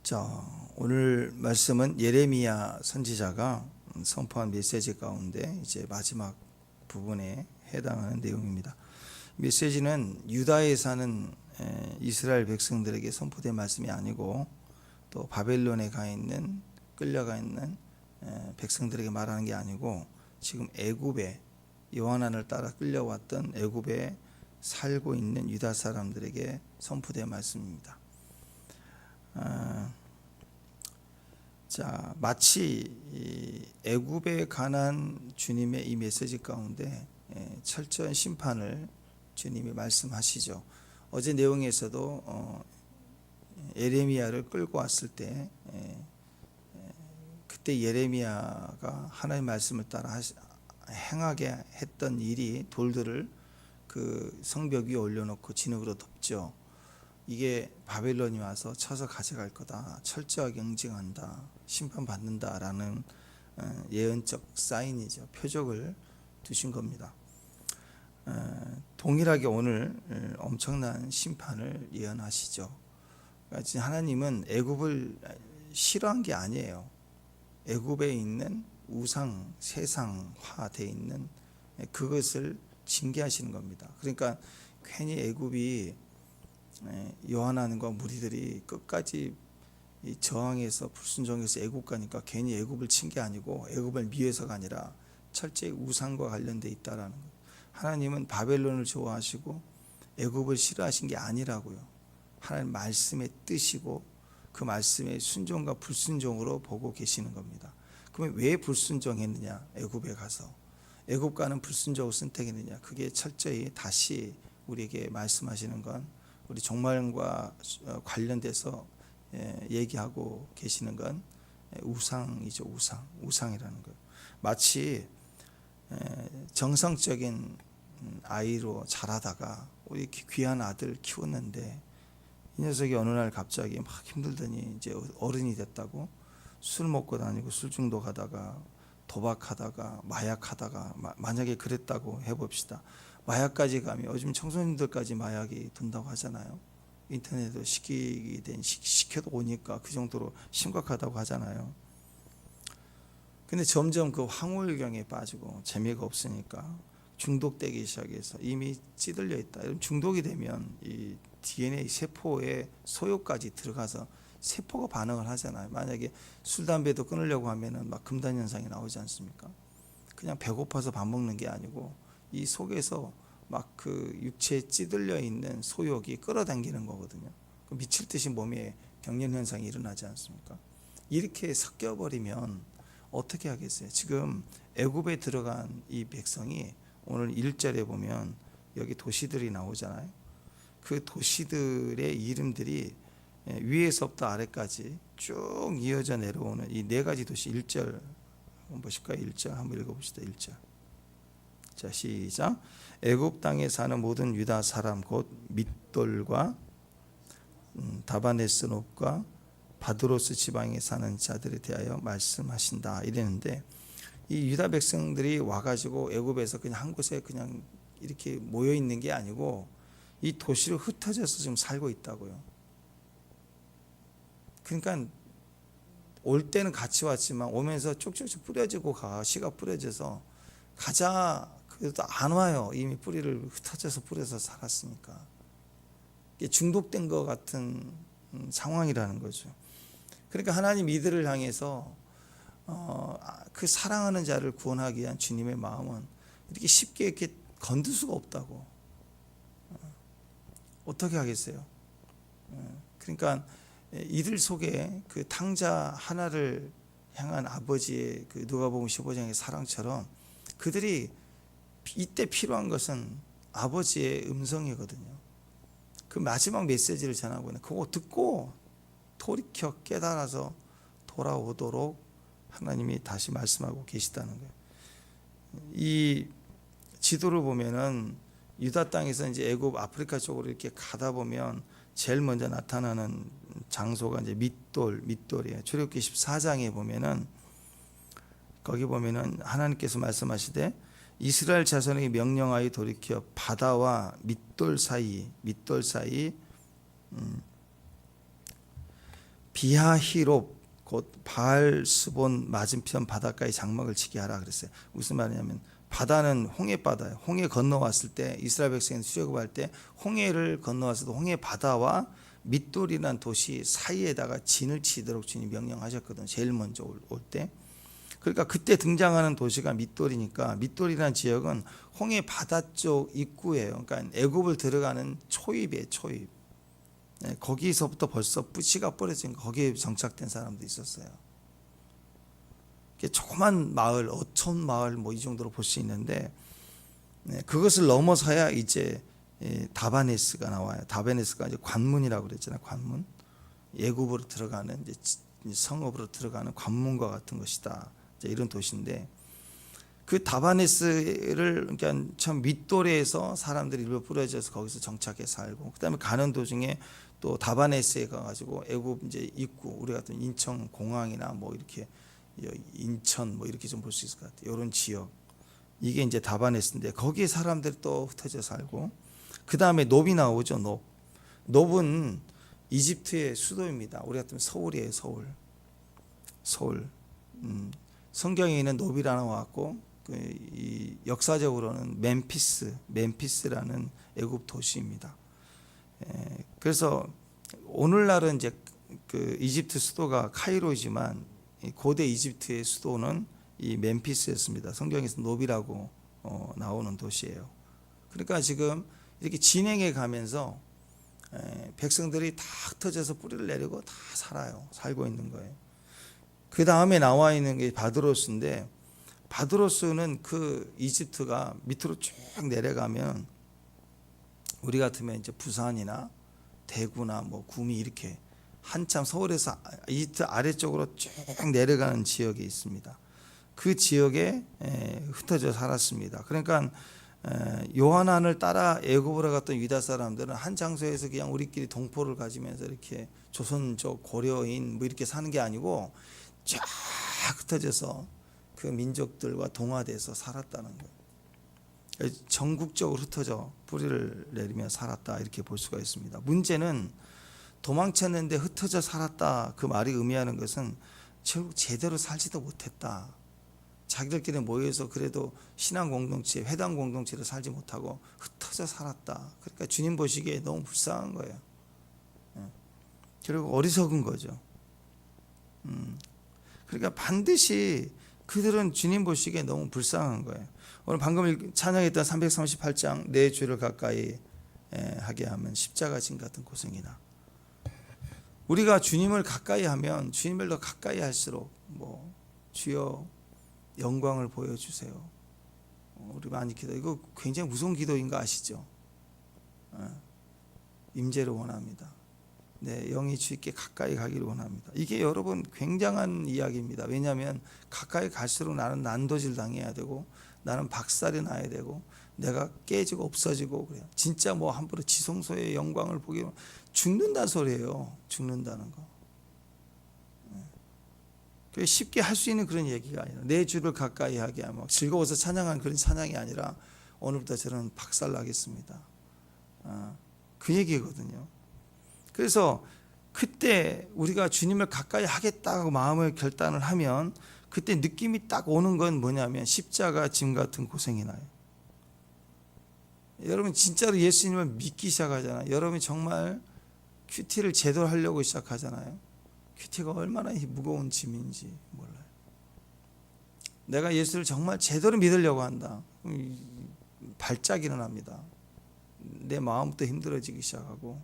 자, 오늘 말씀은 예레미야 선지자가 선포한 메시지 가운데 이제 마지막 부분에 해당하는 내용입니다. 메시지는 유다에 사는 이스라엘 백성들에게 선포된 말씀이 아니고 또 바벨론에 끌려가 있는 백성들에게 말하는 게 아니고 지금 애굽에 요한안을 따라 끌려왔던 애굽에 살고 있는 유다 사람들에게 선포된 말씀입니다. 자, 마치 애굽에 관한 주님의 이 메시지 가운데 철저한 심판을 주님이 말씀하시죠. 어제 내용에서도 예레미야를 끌고 왔을 때 그때 예레미야가 하나님의 말씀을 따라 행하게 했던 일이 돌들을 그 성벽 위에 올려놓고 진흙으로 덮죠. 이게 바벨론이 와서 쳐서 가져갈 거다, 철저하게 응징한다, 심판받는다라는 예언적 사인이죠. 표적을 두신 겁니다. 동일하게 오늘 엄청난 심판을 예언하시죠. 그러니까 하나님은 애굽을 싫어한 게 아니에요. 애굽에 있는 우상, 세상화되어 있는 그것을 징계하시는 겁니다. 그러니까 괜히 애굽이 요한안과 무리들이 끝까지 저항해서 불순종해서 애굽 가니까 괜히 애굽을 친 게 아니고 애굽을 미워서가 아니라 철저히 우상과 관련돼 있다라는 거예요. 하나님은 바벨론을 좋아하시고 애굽을 싫어하신 게 아니라고요. 하나님 말씀의 뜻이고 그 말씀의 순종과 불순종으로 보고 계시는 겁니다. 그러면 왜 불순종했느냐? 애굽에 가서 애굽과는 불순종을 선택했느냐? 그게 철저히 다시 우리에게 말씀하시는 건 우리 종말과 관련돼서 얘기하고 계시는 건 우상이죠. 우상이라는 거예요. 마치 정상적인 아이로 자라다가 우리 귀한 아들 키웠는데 이 녀석이 어느 날 갑자기 막 힘들더니 이제 어른이 됐다고 술 먹고 다니고 술 중독하다가 도박하다가 마약하다가 만약에 그랬다고 해봅시다. 마약까지 가면 요즘 청소년들까지 마약이 든다고 하잖아요. 인터넷으로 시켜도 오니까 그 정도로 심각하다고 하잖아요. 근데 점점 그 황홀경에 빠지고 재미가 없으니까 중독되기 시작해서 이미 찌들려 있다. 중독이 되면 이 DNA 세포의 소요까지 들어가서 세포가 반응을 하잖아요. 만약에 술, 담배도 끊으려고 하면은 막 금단 현상이 나오지 않습니까? 그냥 배고파서 밥 먹는 게 아니고 이 속에서 막 그 육체에 찌들려 있는 소욕이 끌어당기는 거거든요. 미칠 듯이 몸에 경련 현상이 일어나지 않습니까? 이렇게 섞여버리면 어떻게 하겠어요? 지금 애굽에 들어간 이 백성이 오늘 1절에 보면 여기 도시들이 나오잖아요. 그 도시들의 이름들이 위에서부터 아래까지 쭉 이어져 내려오는 이 네 가지 도시. 1절 한번 보실까요? 1절 한번 읽어봅시다. 1절. 자, 시작. 애굽 땅에 사는 모든 유다 사람 곧 밋돌과 다바네스놉과 바드로스 지방에 사는 자들에 대하여 말씀하신다 이랬는데, 이 유다 백성들이 와가지고 애굽에서 그냥 한 곳에 그냥 이렇게 모여 있는 게 아니고 이 도시로 흩어져서 지금 살고 있다고요. 그러니까 올 때는 같이 왔지만 오면서 쭉쭉쭉 뿌려지고 씨가 뿌려져서 가자 그래도 안 와요. 이미 뿌리를 흩어져서 뿌려서 살았으니까. 이게 중독된 것 같은 상황이라는 거죠. 그러니까 하나님 이들을 향해서 그 사랑하는 자를 구원하기 위한 주님의 마음은 이렇게 쉽게 이렇게 건들 수가 없다고. 어떻게 하겠어요? 그러니까 이들 속에 그 탕자 하나를 향한 아버지의 그 누가복음 15장의 사랑처럼 그들이 이때 필요한 것은 아버지의 음성이거든요. 그 마지막 메시지를 전하고 있는 그거 듣고 돌이켜 깨달아서 돌아오도록 하나님이 다시 말씀하고 계시다는 거예요. 이 지도를 보면은 유다 땅에서 이제 애굽 아프리카 쪽으로 이렇게 가다 보면 제일 먼저 나타나는 장소가 이제 밋돌이에요. 출애굽기 14장에 보면은 거기 보면은 하나님께서 말씀하시되 이스라엘 자손에게 명령하여 돌이켜 바다와 밋돌 사이 비하히롭 곧 바알스본 맞은편 바닷가에 장막을 치게 하라 그랬어요. 무슨 말이냐면 바다는 홍해 바다예요. 홍해 건너왔을 때 이스라엘 백성이 출애굽할 때 홍해를 건너왔을 때 홍해 바다와 밑돌이라는 도시 사이에다가 진을 치도록 주님 명령하셨거든. 제일 먼저 올 때. 그러니까 그때 등장하는 도시가 밑돌이니까 밑돌이라는 지역은 홍해 바다 쪽 입구예요. 그러니까 애굽을 들어가는 초입이에요. 초입. 네, 거기서부터 벌써 뿌시가 뿌려진 거기에 정착된 사람도 있었어요. 조그만 마을, 어촌 마을 뭐 이 정도로 볼 수 있는데 네, 그것을 넘어서야 이제 다바네스가 나와요. 다바네스가 이제 관문이라고 그랬잖아요. 관문. 애굽으로 들어가는 이제 성읍으로 들어가는 관문과 같은 것이다. 이제 이런 도시인데 그 다바네스를 그러니까 참 밑도래에서 사람들이 일부 뿌려져서 거기서 정착해 살고 그다음에 가는 도중에 또 다바네스에 가가지고 애굽 이제 입구 우리 같은 인천 공항이나 뭐 이렇게 인천 뭐 이렇게 좀 볼 수 있을 것 같아요. 이런 지역 이게 이제 다바네스인데 거기에 사람들이 또 흩어져 살고 그 다음에 놉이 나오죠. 놉은 이집트의 수도입니다. 우리 같으면 서울이에요. 서울. 성경에는 놉이라는 나왔고 이 역사적으로는 멤피스라는 애굽 도시입니다. 그래서 오늘날은 이제 그 이집트 수도가 카이로이지만 고대 이집트의 수도는 이 멤피스였습니다. 성경에서 놉이라고 나오는 도시예요. 그러니까 지금 이렇게 진행해 가면서 백성들이 다 흩어져서 뿌리를 내리고 다 살고 있는 거예요. 그 다음에 나와 있는 게 바드로스인데 바드로스는 그 이집트가 밑으로 쭉 내려가면 우리 같으면 이제 부산이나 대구나 뭐 구미 이렇게 한참 서울에서 이집트 아래쪽으로 쭉 내려가는 지역이 있습니다. 그 지역에 흩어져 살았습니다. 그러니까 요한안을 따라 애굽으로 갔던 유다 사람들은 한 장소에서 그냥 우리끼리 동포를 가지면서 이렇게 조선족 고려인 뭐 이렇게 사는 게 아니고 쫙 흩어져서 그 민족들과 동화돼서 살았다는 거예요. 전국적으로 흩어져 뿌리를 내리며 살았다 이렇게 볼 수가 있습니다. 문제는 도망쳤는데 흩어져 살았다 그 말이 의미하는 것은 결국 제대로 살지도 못했다. 자기들끼리 모여서 그래도 신앙 공동체, 회당 공동체를 살지 못하고 흩어져 살았다. 그러니까 주님 보시기에 너무 불쌍한 거예요. 그리고 어리석은 거죠. 그러니까 반드시 그들은 주님 보시기에 너무 불쌍한 거예요. 오늘 방금 찬양했던 338장 내 주를 가까이 하게 하면 십자가 진 같은 고생이나 우리가 주님을 가까이 하면 주님을 더 가까이 할수록 뭐 주여 영광을 보여주세요. 우리 많이 기도 이거 굉장히 무서운 기도인 거 아시죠? 임재를 원합니다. 네, 영이 주님께 가까이 가기를 원합니다. 이게 여러분 굉장한 이야기입니다. 왜냐하면 가까이 갈수록 나는 난도질 당해야 되고 나는 박살이 나야 되고 내가 깨지고 없어지고 그래요. 진짜 뭐 함부로 지성소의 영광을 보기 죽는다는 소리예요. 죽는다는 거. 쉽게 할 수 있는 그런 얘기가 아니라 내 주를 가까이 하게 하면 즐거워서 찬양한 그런 찬양이 아니라 오늘부터 저는 박살나겠습니다. 그 얘기거든요. 그래서 그때 우리가 주님을 가까이 하겠다고 마음을 결단을 하면 그때 느낌이 딱 오는 건 뭐냐면 십자가 짐 같은 고생이 나요. 여러분 진짜로 예수님을 믿기 시작하잖아요. 여러분이 정말 큐티를 제대로 하려고 시작하잖아요. 큐티가 얼마나 무거운 짐인지 몰라요. 내가 예수를 정말 제대로 믿으려고 한다. 발작이 일어납니다. 내 마음부터 힘들어지기 시작하고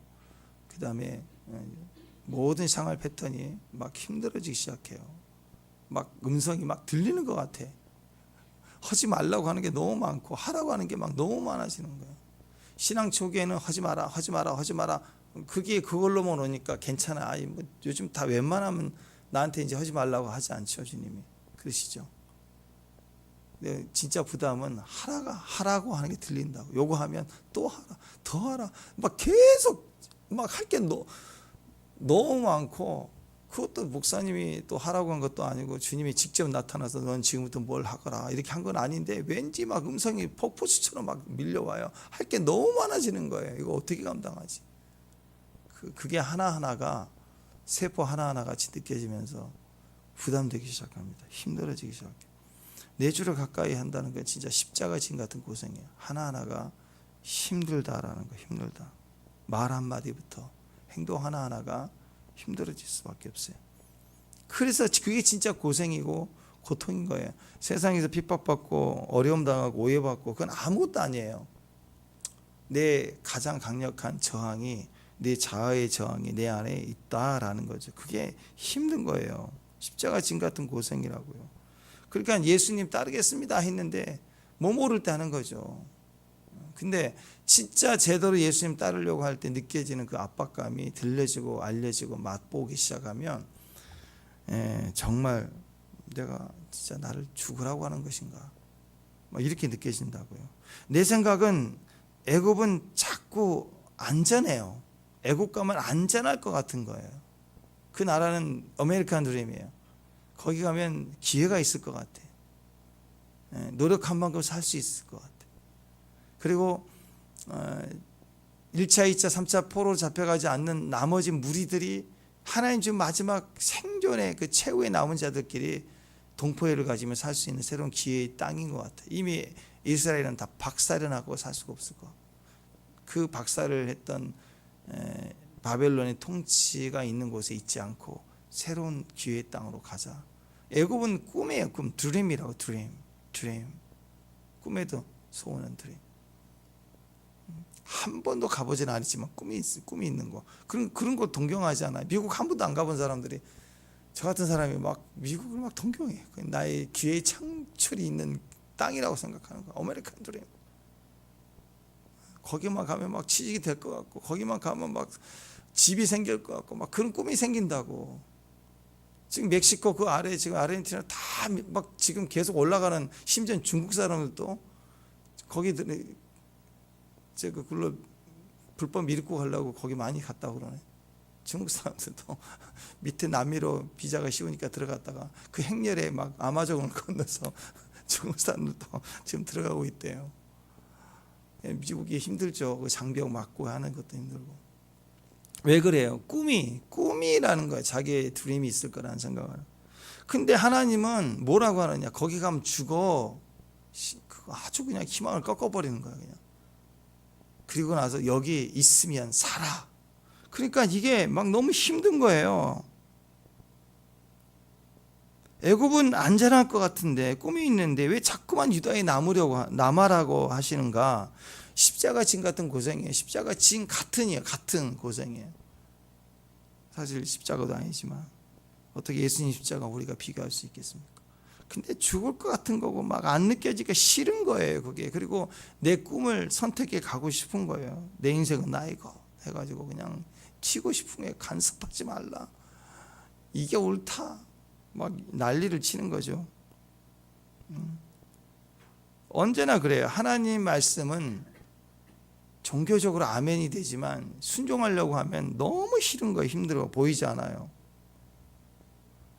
그 다음에 모든 생활 패턴이 막 힘들어지기 시작해요. 막 음성이 막 들리는 것 같아. 하지 말라고 하는 게 너무 많고 하라고 하는 게 막 너무 많아지는 거예요. 신앙 초기에는 하지 마라, 하지 마라, 하지 마라. 그게 그걸로만 오니까 괜찮아. 아이 뭐 요즘 다 웬만하면 나한테 이제 하지 말라고 하지 않죠, 주님이. 그러시죠. 근데 진짜 부담은 하라고 하는 게 들린다고. 요구하면 또 하라, 더 하라. 막 계속 막 할 게 너무 많고 그것도 목사님이 또 하라고 한 것도 아니고 주님이 직접 나타나서 넌 지금부터 뭘 하거라 이렇게 한 건 아닌데 왠지 막 음성이 폭포수처럼 막 밀려와요. 할 게 너무 많아지는 거예요. 이거 어떻게 감당하지? 그게 하나하나가 세포 하나하나 같이 느껴지면서 부담되기 시작합니다. 힘들어지기 시작해요. 내 주를 가까이 한다는 건 진짜 십자가 진 같은 고생이에요. 하나하나가 힘들다라는 거, 힘들다. 말 한마디부터 행동 하나하나가 힘들어질 수밖에 없어요. 그래서 그게 진짜 고생이고 고통인 거예요. 세상에서 핍박받고 어려움 당하고 오해받고 그건 아무것도 아니에요. 내 가장 강력한 저항이, 내 자아의 저항이 내 안에 있다라는 거죠. 그게 힘든 거예요. 십자가 진 같은 고생이라고요. 그러니까 예수님 따르겠습니다 했는데 뭐 모를 때 하는 거죠. 근데 진짜 제대로 예수님 따르려고 할 때 느껴지는 그 압박감이 들려지고 알려지고 맛보기 시작하면 정말 내가 진짜 나를 죽으라고 하는 것인가, 이렇게 느껴진다고요. 내 생각은 애굽은 자꾸 안전해요. 애굽 가면 안전할 것 같은 거예요. 그 나라는 아메리칸 드림이에요. 거기 가면 기회가 있을 것 같아. 노력한 만큼 살 수 있을 것 같아. 그리고 1차, 2차, 3차 포로로 잡혀가지 않는 나머지 무리들이 하나님 주 마지막 생존의 그 최후의 남은 자들끼리 동포애를 가지며 살 수 있는 새로운 기회의 땅인 것 같아요. 이미 이스라엘은 다 박살을 나고 살 수가 없을 것 같고, 그 박살을 했던 바벨론의 통치가 있는 곳에 있지 않고 새로운 기회의 땅으로 가자. 애굽은 꿈이에요. 꿈, 드림이라고. 드림. 꿈에도 소원은 드림. 한 번도 가보지는 않았지만 꿈이 있는 거, 그런 거 동경하지 않아요. 미국 한 번도 안 가본 사람들이, 저 같은 사람이 막 미국을 막 동경해. 나의 기회의 창출이 있는 땅이라고 생각하는 거. 아메리칸 드림. 거기만 가면 막 취직이 될 것 같고, 거기만 가면 막 집이 생길 것 같고, 막 그런 꿈이 생긴다고. 지금 멕시코 그 아래, 지금 아르헨티나 다 막 지금 계속 올라가는, 심지어 중국 사람들도 거기들이 그걸로 불법 밀고 가려고 거기 많이 갔다고 그러네. 중국 사람들도 밑에 남미로 비자가 쉬우니까 들어갔다가 그 행렬에 막 아마존을 건너서 중국 사람들도 지금 들어가고 있대요. 미국이 힘들죠. 그 장벽 맞고 하는 것도 힘들고. 왜 그래요? 꿈이라는 거예요. 자기의 드림이 있을 거라는 생각을. 근데 하나님은 뭐라고 하느냐? 거기 가면 죽어. 그거 아주 그냥 희망을 꺾어버리는 거야, 그냥. 그리고 나서 여기 있으면 살아. 그러니까 이게 막 너무 힘든 거예요. 애굽은 안전할 것 같은데, 꿈이 있는데 왜 자꾸만 유다에 남아라고 하시는가? 십자가 진 같은 고생이에요. 십자가 진 같은 고생이에요. 사실 십자가도 아니지만 어떻게 예수님 십자가 우리가 비교할 수 있겠습니까? 근데 죽을 것 같은 거고 막 안 느껴지니까 싫은 거예요, 그게. 그리고 내 꿈을 선택해 가고 싶은 거예요. 내 인생은 나의 거 해가지고 그냥 튀고 싶은 게, 간섭하지 말라, 이게 옳다, 막 난리를 치는 거죠. 언제나 그래요. 하나님 말씀은 종교적으로 아멘이 되지만 순종하려고 하면 너무 싫은 거예요. 힘들어 보이지 않아요.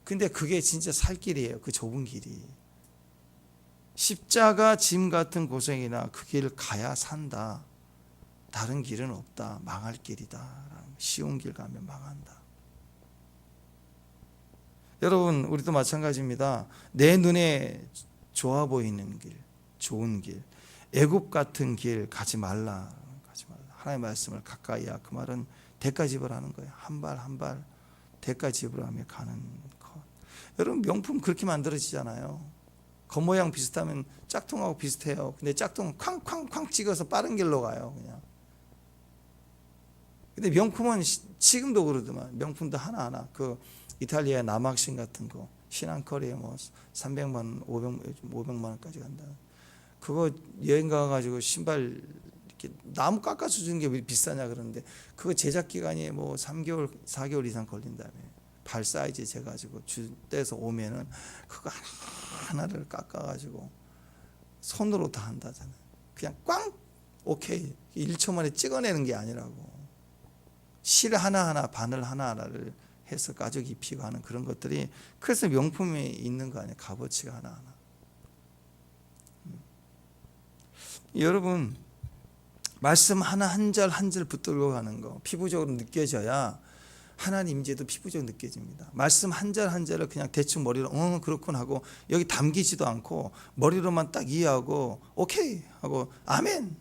근데 그게 진짜 살 길이에요. 그 좁은 길이. 십자가 짐 같은 고생이나 그 길을 가야 산다. 다른 길은 없다. 망할 길이다. 쉬운 길 가면 망한다. 여러분, 우리도 마찬가지입니다. 내 눈에 좋아 보이는 길, 좋은 길, 애굽 같은 길 가지 말라. 하나님의 말씀을 가까이야. 그 말은 대가 지불하는 거예요. 한 발 한 발 대가 지불하며 가는 것. 여러분, 명품 그렇게 만들어지잖아요. 겉모양 비슷하면 짝퉁하고 비슷해요. 근데 짝퉁은 쾅쾅쾅 찍어서 빠른 길로 가요, 그냥. 근데 명품은 지금도 그러더만. 명품도 하나하나, 그 이탈리아 남학신 같은 거 신앙거리에 뭐 300만, 500만 원까지 간다. 그거 여행 가가지고 신발 이렇게 나무 깎아서 주는 게 왜 비싸냐 그러는데, 그거 제작 기간이 뭐 3개월, 4개월 이상 걸린다며. 발 사이즈 재가지고 떼서 오면은 그거 하나를 깎아가지고 손으로 다 한다잖아요. 그냥 꽝 오케이 1초 만에 찍어내는 게 아니라고. 실 하나하나, 바늘 하나하나를 해서 가죽 입히고 하는 그런 것들이, 그래서 명품이 있는 거 아니에요. 값어치가 하나하나. 여러분, 말씀 하나 한 절 한 절 붙들고 가는 거 피부적으로 느껴져야 하나님 임재도 피부적 느껴집니다. 말씀 한 절 한 절을 그냥 대충 머리로 그렇군 하고 여기 담기지도 않고 머리로만 딱 이해하고 오케이 하고 아멘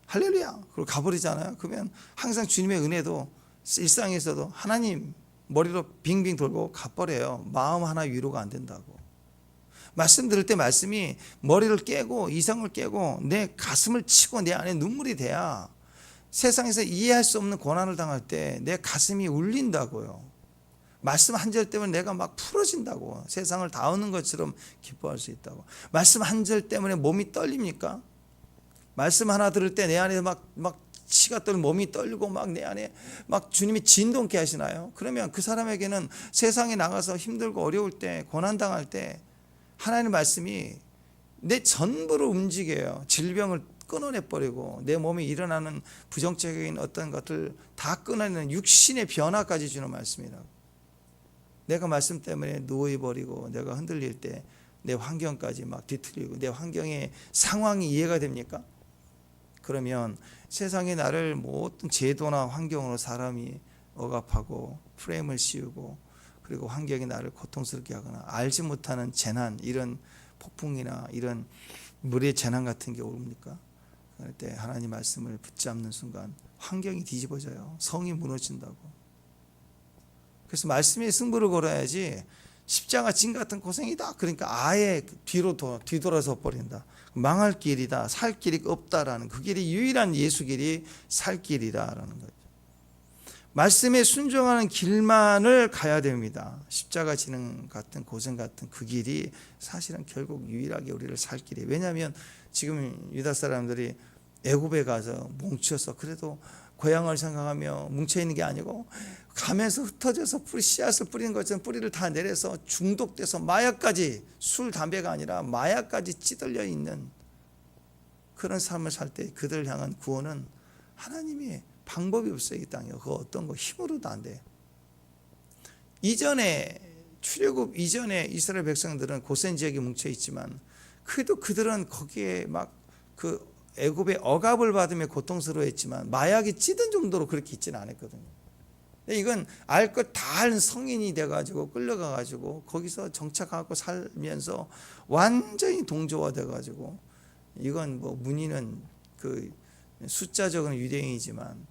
할렐루야 그리고 가버리잖아요. 그러면 항상 주님의 은혜도 일상에서도 하나님 머리로 빙빙 돌고 가버려요. 마음 하나 위로가 안 된다고. 말씀 들을 때 말씀이 머리를 깨고 이성을 깨고 내 가슴을 치고 내 안에 눈물이 돼야 세상에서 이해할 수 없는 고난을 당할 때 내 가슴이 울린다고요. 말씀 한 절 때문에 내가 막 풀어진다고. 세상을 다 얻는 것처럼 기뻐할 수 있다고. 말씀 한 절 때문에 몸이 떨립니까? 말씀 하나 들을 때 내 안에 막 치가 떨고 몸이 떨리고 막 내 안에 막 주님이 진동케 하시나요? 그러면 그 사람에게는 세상에 나가서 힘들고 어려울 때 고난 당할 때 하나님의 말씀이 내 전부를 움직여요. 질병을 끊어내버리고 내 몸에 일어나는 부정적인 어떤 것들 다 끊어내는 육신의 변화까지 주는 말씀이라고. 내가 말씀 때문에 누워버리고 내가 흔들릴 때 내 환경까지 막 뒤틀리고 내 환경의 상황이 이해가 됩니까? 그러면 세상에 나를 뭐 어떤 제도나 환경으로 사람이 억압하고 프레임을 씌우고 그리고 환경이 나를 고통스럽게 하거나 알지 못하는 재난 이런 폭풍이나 이런 물의 재난 같은 게 옵니까? 그럴 때 하나님 말씀을 붙잡는 순간 환경이 뒤집어져요. 성이 무너진다고. 그래서 말씀에 승부를 걸어야지 십자가 진 같은 고생이다. 그러니까 아예 뒤돌아서 버린다. 망할 길이다. 살 길이 없다라는 그 길이 유일한 예수 길이 살 길이다라는 거죠. 말씀에 순종하는 길만을 가야 됩니다. 십자가 지는 같은 고생 같은 그 길이 사실은 결국 유일하게 우리를 살 길이에요. 왜냐하면 지금 유다 사람들이 애굽에 가서 뭉쳐서 그래도 고향을 생각하며 뭉쳐있는 게 아니고 가면서 흩어져서 씨앗을 뿌리는 것처럼 뿌리를 다 내려서 중독돼서 마약까지 술 담배가 아니라 마약까지 찌들려 있는 그런 삶을 살 때 그들을 향한 구원은 하나님이 방법이 없어요. 이 땅에 그 어떤 거 힘으로도 안 돼. 이전에 출애굽 이전에 이스라엘 백성들은 고센 지역에 뭉쳐 있지만 그래도 그들은 거기에 막 그 애굽의 억압을 받으며 고통스러워했지만 마약이 찌든 정도로 그렇게 있지는 않았거든요. 이건 알 것 다 아는 성인이 돼가지고 끌려가가지고 거기서 정착하고 살면서 완전히 동조화 돼가지고 이건 뭐 문의는 그 숫자적인 유대인이지만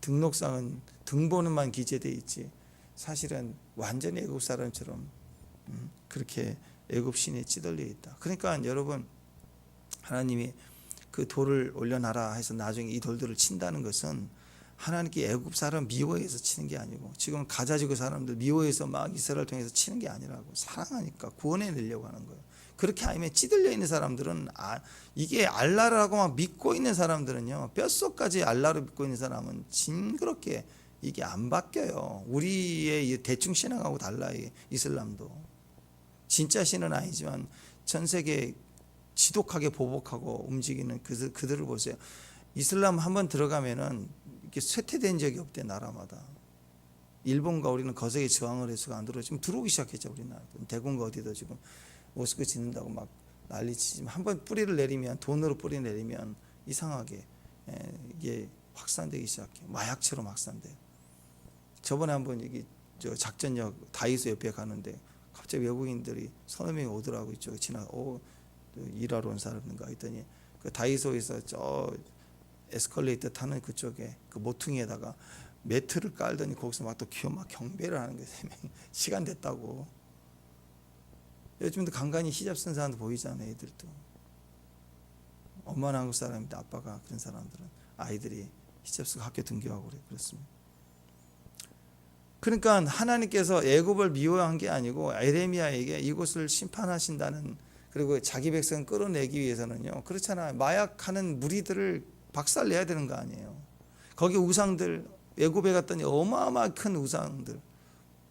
등록상은 등본은만 기재돼 있지 사실은 완전히 애굽 사람처럼 그렇게 애굽 신에 찌들려 있다. 그러니까 여러분 하나님이 그 돌을 올려놔라 해서 나중에 이 돌들을 친다는 것은 하나님께 애굽 사람 미워해서 치는 게 아니고 지금 가자지구 사람들 미워해서 막 이스라엘 통해서 치는 게 아니라고 사랑하니까 구원해내려고 하는 거예요. 그렇게 아니면 찌들려 있는 사람들은 이게 알라라고 막 믿고 있는 사람들은요 뼛속까지 알라로 믿고 있는 사람은 징그럽게 이게 안 바뀌어요. 우리의 대충 신앙하고 달라. 이슬람도 진짜 신은 아니지만 전 세계 지독하게 보복하고 움직이는 그들을 보세요. 이슬람 한번 들어가면은 이렇게 쇠퇴된 적이 없대. 나라마다. 일본과 우리는 거세게 저항을 해서 안 들어오고 지금 들어오기 시작했죠. 우리나라 대구인가 어디도 지금 모스크 짓는다고 막 난리치지만 한번 뿌리를 내리면 돈으로 뿌리 내리면 이상하게 이게 확산되기 시작해. 마약처럼 확산돼요. 저번에 한번 여기 작전역 다이소 옆에 가는데 갑자기 외국인들이 서너 명이 오더라고. 이쪽에 일하러 온 사람인가 했더니 그 다이소에서 저 에스컬레이터 타는 그쪽에 그 모퉁이에다가 매트를 깔더니 거기서 막 또 막 경배를 하는 거예요. 시간 됐다고. 요즘도 간간히 히잡 쓴 사람도 보이잖아요. 애들도. 엄마는 한국 사람인데 아빠가 그런 사람들은 아이들이 히잡 쓰고 학교 등교하고 그렇습니다. 그러니까 하나님께서 애굽을 미워한 게 아니고 에레미야에게 이곳을 심판하신다는 그리고 자기 백성 끌어내기 위해서는요. 그렇잖아요. 마약하는 무리들을 박살내야 되는 거 아니에요. 거기 우상들 애굽에 갔더니 어마어마한 큰 우상들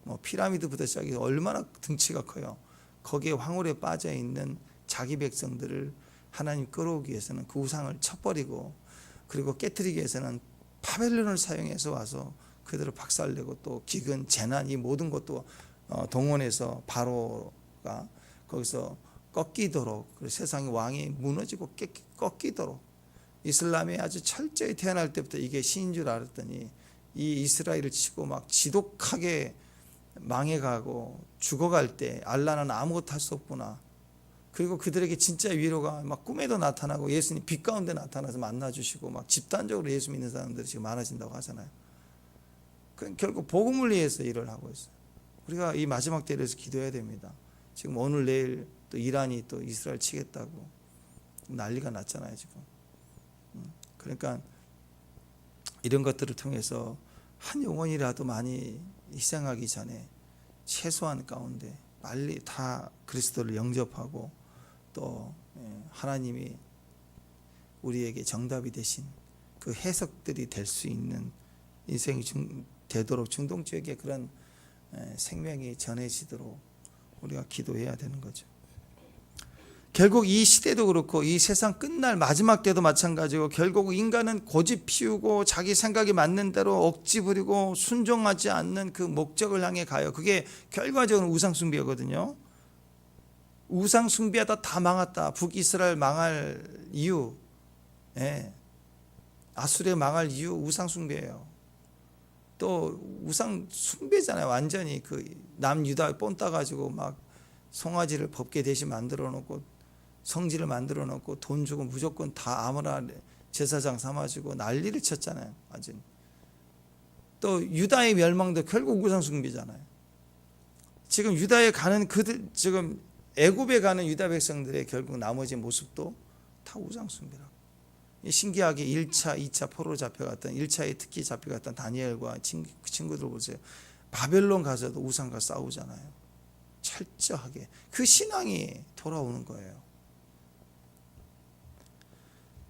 뭐 피라미드부터 시작해서 얼마나 등치가 커요. 거기에 황홀에 빠져 있는 자기 백성들을 하나님 끌어오기 위해서는 그 우상을 쳐버리고 그리고 깨트리기 위해서는 바벨론을 사용해서 와서 그들을 박살내고 또 기근, 재난 이 모든 것도 동원해서 바로가 거기서 꺾이도록 세상의 왕이 무너지고 꺾이도록 이슬람이 아주 철저히 태어날 때부터 이게 신인 줄 알았더니 이 이스라엘을 치고 막 지독하게 망해가고 죽어갈 때 알라는 아무것도 할 수 없구나. 그리고 그들에게 진짜 위로가 막 꿈에도 나타나고 예수님 빛 가운데 나타나서 만나주시고 막 집단적으로 예수 믿는 사람들이 지금 많아진다고 하잖아요. 결국 복음을 위해서 일을 하고 있어요. 우리가 이 마지막 때를 위해서 기도해야 됩니다. 지금 오늘 내일 또 이란이 또 이스라엘 치겠다고 난리가 났잖아요 지금. 그러니까 이런 것들을 통해서 한 영혼이라도 많이 희생하기 전에 최소한 가운데 빨리 다 그리스도를 영접하고 또 하나님이 우리에게 정답이 되신 그 해석들이 될 수 있는 인생이 되도록 중동지역에 그런 생명이 전해지도록 우리가 기도해야 되는 거죠. 결국 이 시대도 그렇고 이 세상 끝날 마지막 때도 마찬가지고 결국 인간은 고집 피우고 자기 생각이 맞는 대로 억지 부리고 순종하지 않는 그 목적을 향해 가요. 그게 결과적으로 우상숭배거든요. 우상숭배하다 다 망했다. 북이스라엘 망할 이유, 아수르 망할 이유 우상숭배예요. 또 우상숭배잖아요. 완전히 그 남유다 뽐 따가지고 막 송아지를 법계 대신 만들어 놓고 성지를 만들어 놓고 돈 주고 무조건 다 아무나 제사장 삼아주고 난리를 쳤잖아요. 완전. 또 유다의 멸망도 결국 우상숭배잖아요. 지금 유다에 가는 그들 지금 애굽에 가는 유다 백성들의 결국 나머지 모습도 다 우상숭배라고. 신기하게 1차, 2차 포로로 잡혀갔던 1차에 특히 잡혀갔던 다니엘과 친구들 보세요. 바벨론 가서도 우상과 싸우잖아요. 철저하게 그 신앙이 돌아오는 거예요.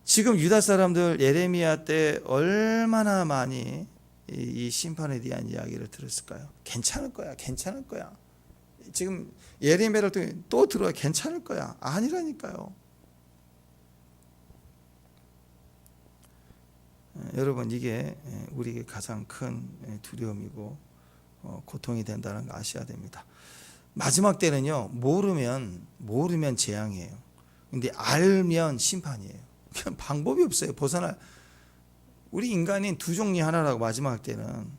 지금 유다 사람들 예레미야 때 얼마나 많이 이 심판에 대한 이야기를 들었을까요? 괜찮을 거야, 괜찮을 거야. 지금 예레미야를 또 들어야 괜찮을 거야. 아니라니까요. 여러분 이게 우리에게 가장 큰 두려움이고 고통이 된다는 거 아셔야 됩니다. 마지막 때는요 모르면 재앙이에요. 근데 알면 심판이에요. 그냥 방법이 없어요. 벗어날 우리 인간인 두 종류 하나라고. 마지막 때는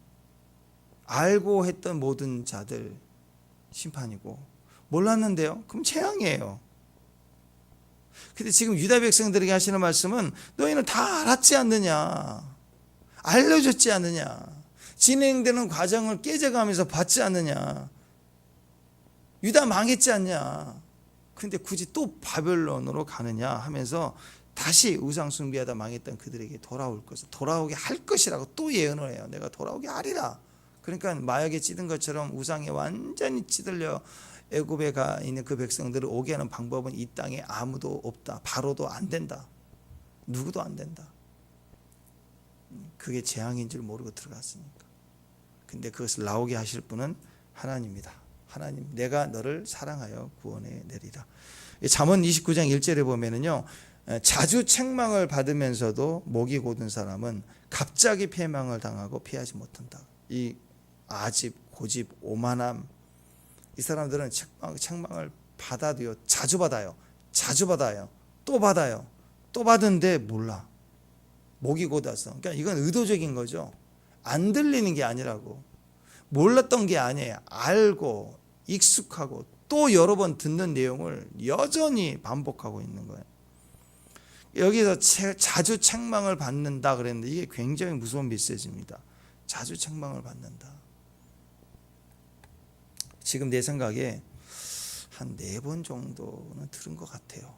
알고 했던 모든 자들 심판이고 몰랐는데요 그럼 재앙이에요. 근데 지금 유다 백성들에게 하시는 말씀은 너희는 다 알았지 않느냐, 알려줬지 않느냐, 진행되는 과정을 깨져가면서 봤지 않느냐, 유다 망했지 않냐, 근데 굳이 또 바벨론으로 가느냐 하면서 다시 우상숭배하다 망했던 그들에게 돌아올 것을 돌아오게 할 것이라고 또 예언을 해요. 내가 돌아오게 하리라. 그러니까 마약에 찌든 것처럼 우상에 완전히 찌들려 애굽에 가 있는 그 백성들을 오게 하는 방법은 이 땅에 아무도 없다. 바로도 안 된다. 누구도 안 된다. 그게 재앙인 줄 모르고 들어갔으니까. 근데 그것을 나오게 하실 분은 하나님이다. 하나님, 내가 너를 사랑하여 구원해 내리라. 잠언 29장 1절에 보면은요, 자주 책망을 받으면서도 목이 곧은 사람은 갑자기 패망을 당하고 피하지 못한다. 이 아집, 고집, 오만함, 이 사람들은 책망을 받아도요, 자주 받아요. 또 받아요. 또 받은데 몰라. 목이 곧아서. 그러니까 이건 의도적인 거죠. 안 들리는 게 아니라고. 몰랐던 게 아니에요. 알고 익숙하고 또 여러 번 듣는 내용을 여전히 반복하고 있는 거예요. 여기서 자주 책망을 받는다 그랬는데 이게 굉장히 무서운 메시지입니다. 자주 책망을 받는다. 지금 내 생각에 한 4번 정도는 들은 것 같아요.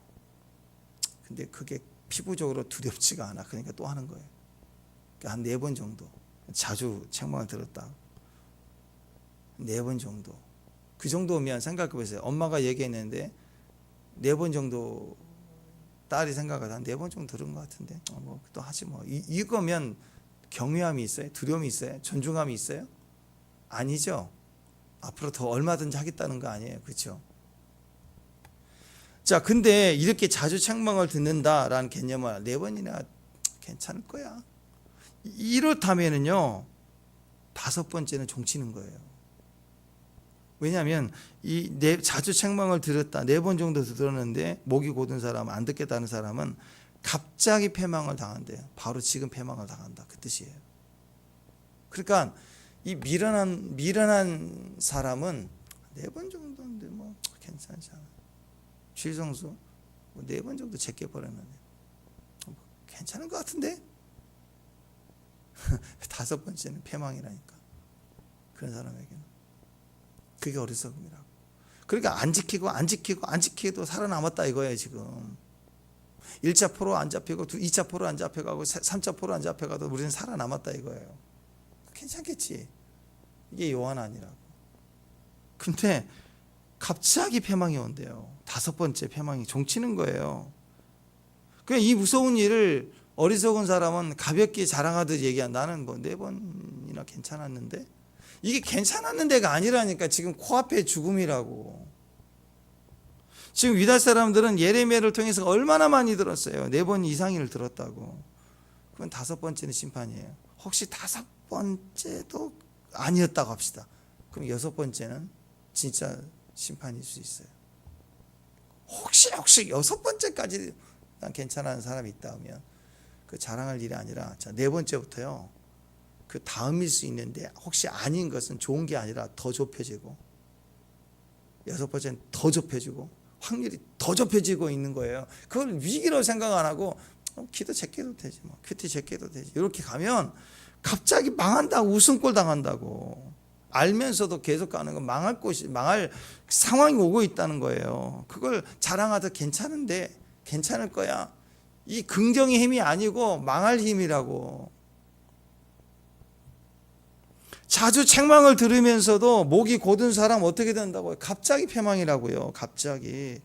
근데 그게 피부적으로 두렵지가 않아. 그러니까 또 하는 거예요. 그러니까 한 4번 정도 자주 책망을 들었다. 4번 정도. 그 정도면 생각해 보세요. 엄마가 얘기했는데 4번 정도 딸이 생각하다 한 4번 정도 들은 것 같은데 뭐 또 하지 뭐. 이거면 경외함이 있어요? 두려움이 있어요? 존중함이 있어요? 아니죠. 앞으로 더 얼마든지 하겠다는 거 아니에요. 그렇죠? 자, 근데 이렇게 자주 책망을 듣는다라는 개념을 4번이나 괜찮을 거야. 이렇다면은요 5번째는 종치는 거예요. 왜냐하면 자주 책망을 들었다 4번 정도 들었는데 목이 곧은 사람, 안 듣겠다는 사람은 갑자기 패망을 당한대요. 바로 지금 패망을 당한다 그 뜻이에요. 그러니까 이 미련한 사람은 4번 정도인데 뭐 괜찮지 않아. 최성수 4번 정도 제껴 버렸는데 괜찮은 것 같은데 5번째는 패망이라니까. 그런 사람에게는 그게 어리석음이라고. 그러니까 안 지키도 살아남았다 이거예요. 지금 1차 포로 안 잡히고 2차 포로 안 잡혀가고 3차 포로 안 잡혀가도 우리는 살아남았다 이거예요. 괜찮겠지. 이게 요한 아니라고. 근데 갑자기 패망이 온대요. 5번째 패망이 종치는 거예요. 그냥 이 무서운 일을 어리석은 사람은 가볍게 자랑하듯 얘기한, 나는 뭐 4번이나 괜찮았는데. 이게 괜찮았는데가 아니라니까. 지금 코앞에 죽음이라고. 지금 유다 사람들은 예레미야를 통해서 얼마나 많이 들었어요. 4번 이상을 들었다고. 그건 5번째는 심판이에요. 혹시 5번째도 아니었다고 합시다. 그럼 6번째는 진짜 심판일 수 있어요. 혹시 6번째까지 난 괜찮아하는 사람이 있다 하면 그 자랑할 일이 아니라, 자, 4번째부터요 그 다음일 수 있는데 혹시 아닌 것은 좋은 게 아니라 더 좁혀지고, 6번째는 더 좁혀지고 확률이 더 좁혀지고 있는 거예요. 그걸 위기로 생각 안 하고 기도 제껴도 되지, 뭐 큐티 제껴도 되지, 이렇게 가면 갑자기 망한다고, 웃음꼴 당한다고 알면서도 계속 가는 건 망할 상황이 오고 있다는 거예요. 그걸 자랑하듯 괜찮을 거야, 이 긍정의 힘이 아니고 망할 힘이라고. 자주 책망을 들으면서도 목이 곧은 사람 어떻게 된다고요? 갑자기 패망이라고요. 갑자기.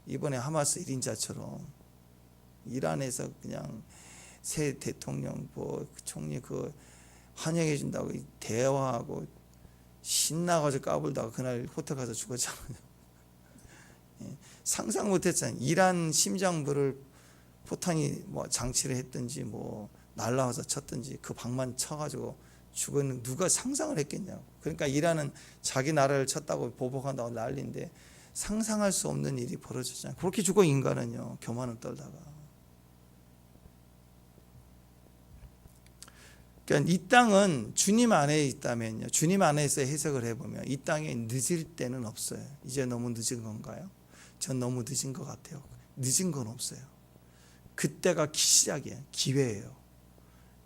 이번에 하마스 1인자처럼 이란에서 그냥 새 대통령 총리 환영해 준다고 대화하고 신나가지고 까불다가 그날 호텔 가서 죽었잖아요. 상상 못했잖아요. 이란 심장부를 포탄이 뭐 장치를 했든지 뭐 날라와서 쳤든지 그 방만 쳐가지고 죽은, 누가 상상을 했겠냐고. 그러니까 이란은 자기 나라를 쳤다고 보복한다고 난리인데 상상할 수 없는 일이 벌어졌잖아요. 그렇게 죽어 인간은요, 교만을 떨다가. 그러니까 이 땅은 주님 안에 있다면요, 주님 안에서 해석을 해보면 이 땅에 늦을 때는 없어요. 이제 너무 늦은 건가요? 전 너무 늦은 것 같아요. 늦은 건 없어요. 그때가 시작이에요. 기회예요.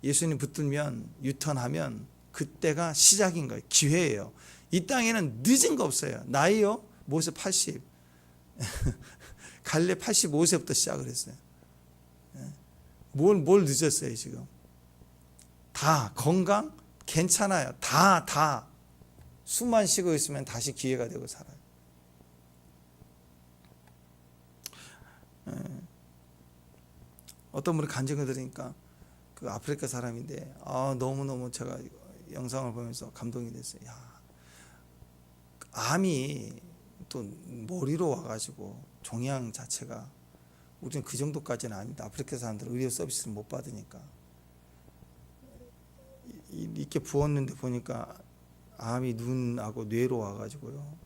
예수님 붙들면 유턴하면 그때가 시작인 거예요. 기회예요. 이 땅에는 늦은 거 없어요. 나이요? 모세 80. 갈렙 85세부터 시작을 했어요. 뭘 늦었어요 지금. 다 건강 괜찮아요. 다 숨만 쉬고 있으면 다시 기회가 되고 살아요. 어떤 분이 간증을 들으니까 그 아프리카 사람인데 너무너무 제가 영상을 보면서 감동이 됐어요. 야, 암이 또 머리로 와가지고 종양 자체가, 우리는 그 정도까지는 아닌데 아프리카 사람들은 의료 서비스를 못 받으니까 이렇게 부었는데 보니까 암이 눈하고 뇌로 와가지고요,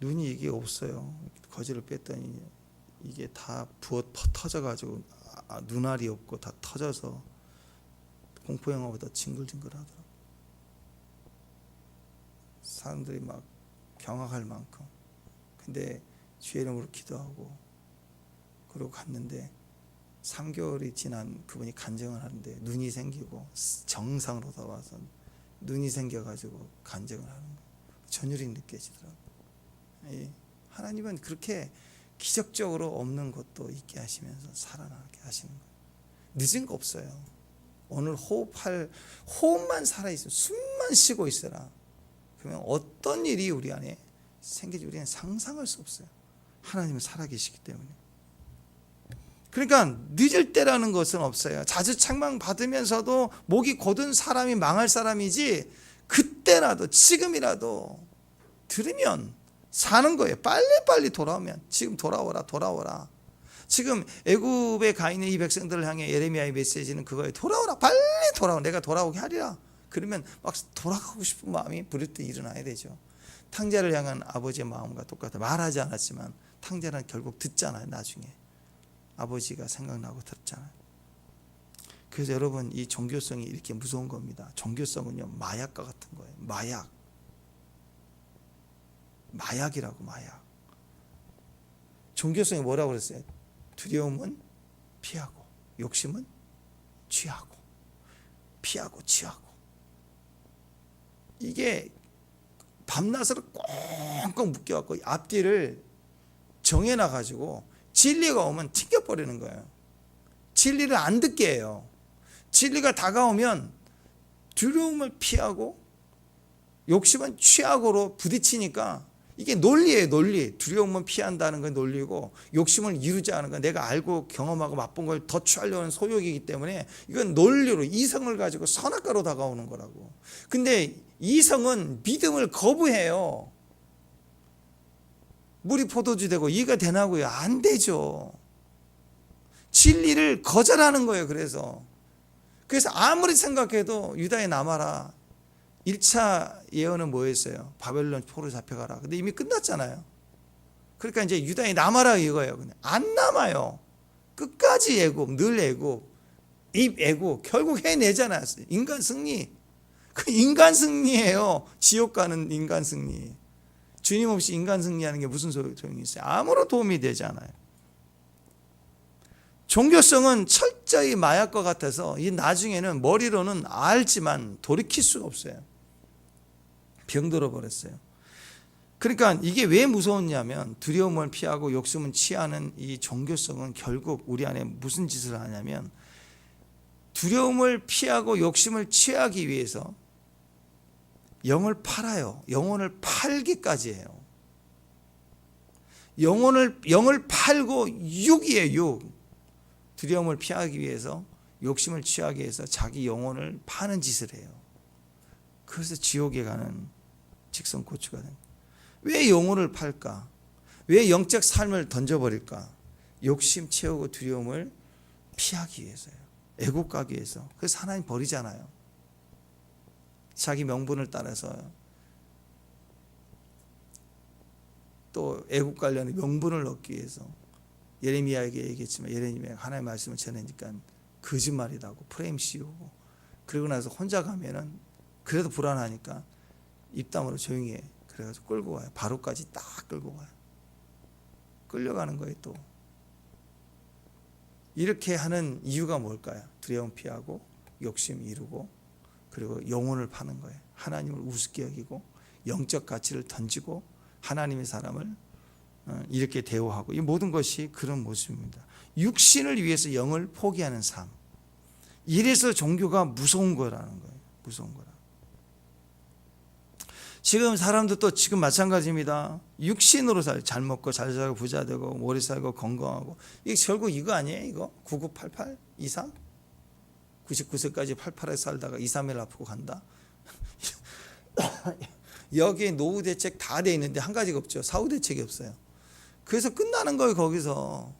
눈이 이게 없어요. 거지를 뺐더니 이게 다 터져가지고 눈알이 없고 다 터져서 공포영화보다 징글징글하더라고요. 사람들이 막 경악할 만큼. 근데 주의 이름으로 기도하고 그러고 갔는데 3개월이 지난 그분이 간증을 하는데 눈이 생기고 정상으로 돌아와서 눈이 생겨가지고 간증을 하는 거예요. 전율이 느껴지더라고요. 하나님은 그렇게 기적적으로 없는 것도 있게 하시면서 살아나게 하시는 거예요. 늦은 거 없어요. 오늘 호흡만 살아있으면, 숨만 쉬고 있어라. 그러면 어떤 일이 우리 안에 생길지 우리는 상상할 수 없어요. 하나님은 살아계시기 때문에. 그러니까 늦을 때라는 것은 없어요. 자주 책망 받으면서도 목이 곧은 사람이 망할 사람이지, 그때라도 지금이라도 들으면 사는 거예요. 빨리 돌아오면. 지금 돌아오라. 지금 애굽에 가 있는 이 백성들을 향해 예레미야의 메시지는 그거예요. 돌아오라, 빨리 돌아오라. 내가 돌아오게 하리라. 그러면 막 돌아가고 싶은 마음이 부르듯 일어나야 되죠. 탕자를 향한 아버지의 마음과 똑같아. 말하지 않았지만 탕자는 결국 듣잖아요. 나중에 아버지가 생각나고 듣잖아요. 그래서 여러분 이 종교성이 이렇게 무서운 겁니다. 종교성은요 마약과 같은 거예요. 마약이라고 마약. 종교성이 뭐라고 그랬어요? 두려움은 피하고 욕심은 취하고 피하고 취하고. 이게 밤낮으로 꽁꽁 묶여갖고 앞뒤를 정해놔가지고 진리가 오면 튕겨버리는 거예요. 진리를 안 듣게 해요. 진리가 다가오면 두려움을 피하고 욕심은 취하고로 부딪히니까 이게 논리예요. 논리. 두려움은 피한다는 건 논리고 욕심을 이루지 않은 건 내가 알고 경험하고 맛본 걸 더 취하려는 소욕이기 때문에 이건 논리로 이성을 가지고 선악과로 다가오는 거라고. 근데 이성은 믿음을 거부해요. 물이 포도주 되고 이가 되나고요? 안 되죠. 진리를 거절하는 거예요. 그래서 아무리 생각해도 유다에 남아라. 1차 예언은 뭐였어요? 바벨론 포로 잡혀가라. 근데 이미 끝났잖아요. 그러니까 이제 유다에 남아라 이거예요. 근데 안 남아요. 끝까지 애굽, 늘 애굽, 입 애굽, 결국 해내잖아요. 인간 승리. 그 인간 승리예요. 지옥 가는 인간 승리. 주님 없이 인간 승리하는 게 무슨 소용이 있어요? 아무런 도움이 되지 않아요. 종교성은 철저히 마약과 같아서 이 나중에는 머리로는 알지만 돌이킬 수가 없어요. 병들어 버렸어요. 그러니까 이게 왜 무서웠냐면 두려움을 피하고 욕심은 취하는 이 종교성은 결국 우리 안에 무슨 짓을 하냐면 두려움을 피하고 욕심을 취하기 위해서 영을 팔아요. 영혼을 팔기까지 해요. 영을 팔고 육이에요. 육. 두려움을 피하기 위해서 욕심을 취하기 위해서 자기 영혼을 파는 짓을 해요. 그래서 지옥에 가는 직성고추가 됩니다. 왜 영혼을 팔까? 왜 영적 삶을 던져버릴까? 욕심 채우고 두려움을 피하기 위해서요. 애국 가기 위해서. 그래서 하나님 버리잖아요. 자기 명분을 따라서 또 애국 관련의 명분을 얻기 위해서 예레미야에게 얘기했지만 예레미야가 하나님의 말씀을 전하니까 거짓말이라고 프레임 씌우고 그러고 나서 혼자 가면은 그래도 불안하니까 입담으로 조용히 해. 그래가지고 끌고 와요. 바로까지 딱 끌고 와요. 끌려가는 거예요. 또 이렇게 하는 이유가 뭘까요? 두려움 피하고 욕심 이루고 그리고 영혼을 파는 거예요. 하나님을 우습게 여기고 영적 가치를 던지고 하나님의 사람을 이렇게 대우하고 이 모든 것이 그런 모습입니다. 육신을 위해서 영을 포기하는 삶. 이래서 종교가 무서운 거라는 거예요. 무서운 거라. 지금 사람들도 지금 마찬가지입니다. 육신으로 잘 먹고 잘 살고 부자 되고 오래 살고 건강하고 이게 결국 이거 아니에요? 이거 9988 23 99세까지 88에 살다가 2, 3일 아프고 간다. 여기에 노후 대책 다 돼 있는데 한 가지가 없죠. 사후 대책이 없어요. 그래서 끝나는 거예요. 거기서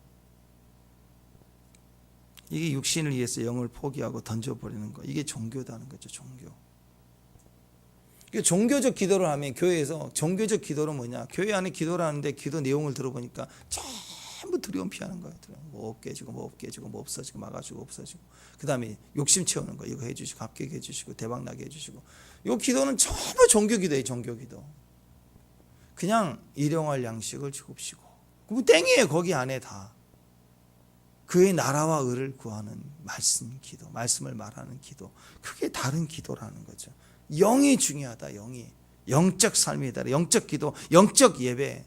이게 육신을 위해서 영을 포기하고 던져버리는 거. 이게 종교다는 거죠. 종교. 종교적 기도를 하면 교회에서 종교적 기도는 뭐냐? 교회 안에 기도를 하는데 기도 내용을 들어보니까 전부 두려움 피하는 거예요. 뭐 깨지고 뭐 깨지고 뭐 없어지고 막아주고 없어지고 그 다음에 욕심 채우는 거 이거 해주시고 합격해 해주시고 대박나게 해주시고 이 기도는 전부 종교기도예요. 종교기도. 그냥 일용할 양식을 주옵시고 그럼 땡이에요. 거기 안에 다. 그의 나라와 의를 구하는 말씀 기도, 말씀을 말하는 기도. 그게 다른 기도라는 거죠. 영이 중요하다. 영이. 영적 삶이다. 영적 기도, 영적 예배.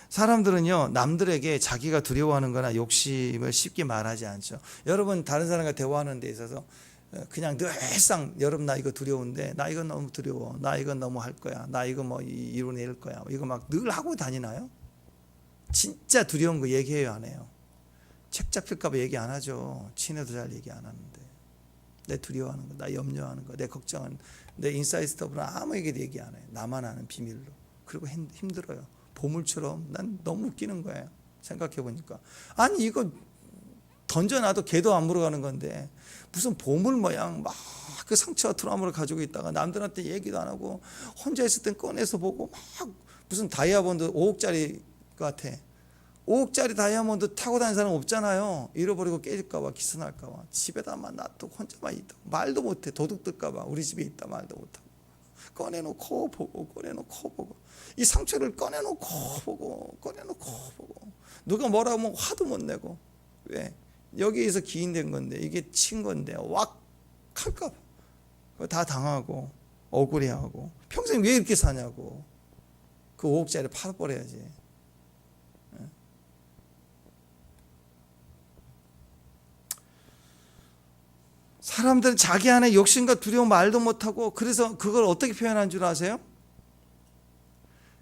사람들은요, 남들에게 자기가 두려워하는 거나 욕심을 쉽게 말하지 않죠. 여러분, 다른 사람과 대화하는 데 있어서 그냥 늘상 여러분 나 이거 두려운데 나 이거 너무 두려워. 나 이거 너무 할 거야. 나 이거 뭐 이뤄낼 거야. 이거 막 늘 하고 다니나요? 진짜 두려운 거 얘기해요, 안 해요? 책 잡힐까 봐 얘기 안 하죠. 친해도 잘 얘기 안 하는데. 내 두려워하는 거, 나 염려하는 거, 내 걱정하는 내 인사이드 스토브는 아무에게도 얘기 안 해요. 나만 아는 비밀로. 그리고 힘들어요. 보물처럼 난 너무 웃기는 거예요. 생각해 보니까. 아니 이거 던져놔도 개도 안 물어가는 건데 무슨 보물 모양 막 그 상처와 트라우마를 가지고 있다가 남들한테 얘기도 안 하고 혼자 있을 땐 꺼내서 보고 막 무슨 다이아몬드 5억짜리 같아. 5억짜리 다이아몬드 타고 다니는 사람 없잖아요. 잃어버리고 깨질까봐, 기스날까봐. 집에다만 놔두고 혼자만 있다. 말도 못해. 도둑 들까봐 우리 집에 있다 말도 못하고. 꺼내놓고 보고 꺼내놓고 보고. 이 상처를 꺼내놓고 보고 꺼내놓고 보고. 누가 뭐라고 하면 화도 못 내고. 왜? 여기에서 기인된 건데, 이게 친 건데 왁 할까봐 다 당하고 억울해하고 평생 왜 이렇게 사냐고. 그 5억짜리 팔아버려야지. 사람들은 자기 안에 욕심과 두려움 말도 못하고, 그래서 그걸 어떻게 표현한 줄 아세요?